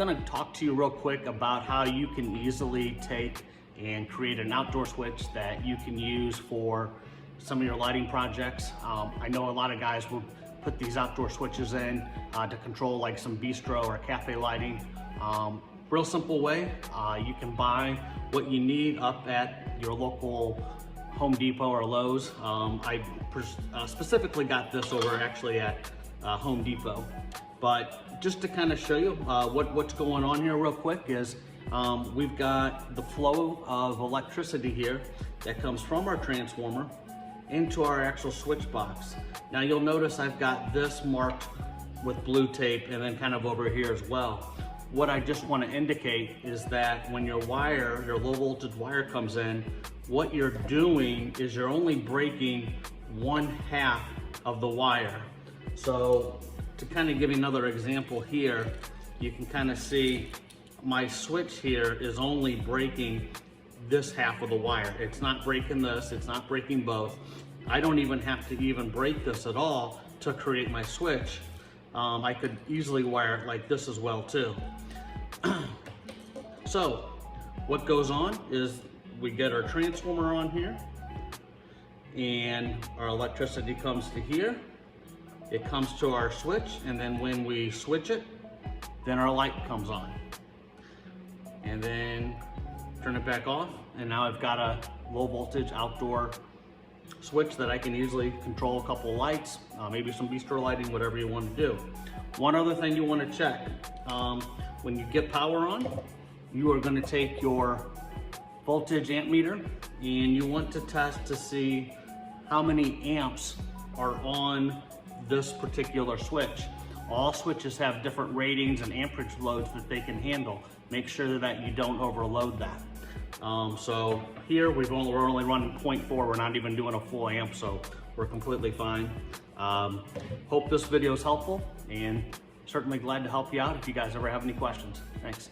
gonna talk to you real quick about how you can easily take and create an outdoor switch that you can use for some of your lighting projects. I know a lot of guys will put these outdoor switches in to control like some bistro or cafe lighting. Real simple way, you can buy what you need up at your local Home Depot or Lowe's. I specifically got this over actually at Home Depot. But just to kind of show you what's going on here real quick is we've got the flow of electricity here that comes from our transformer into our actual switch box. Now you'll notice I've got this marked with blue tape and then kind of over here as well. What I just want to indicate is that when your wire, your low voltage wire comes in, what you're doing is you're only breaking 1/2 of the wire. So to kind of give you another example here, you can kind of see my switch here is only breaking this half of the wire. It's not breaking this, it's not breaking both. I don't even have to even break this at all to create my switch. I could easily wire it like this as well too. So what goes on is we get our transformer on here and our electricity comes to here. It comes to our switch, and then when we switch it, then our light comes on. And then turn it back off, and now I've got a low voltage outdoor switch that I can easily control a couple lights, maybe some bistro lighting, whatever you want to do. One other thing you want to check, when you get power on, you are going to take your voltage amp meter and you want to test to see how many amps are on this particular switch. All switches have different ratings and amperage loads that they can handle. Make sure that you don't overload that. So here we're only running 0.4, we're not even doing a full amp, so we're completely fine. Hope this video is helpful, and certainly glad to help you out if you guys ever have any questions. Thanks.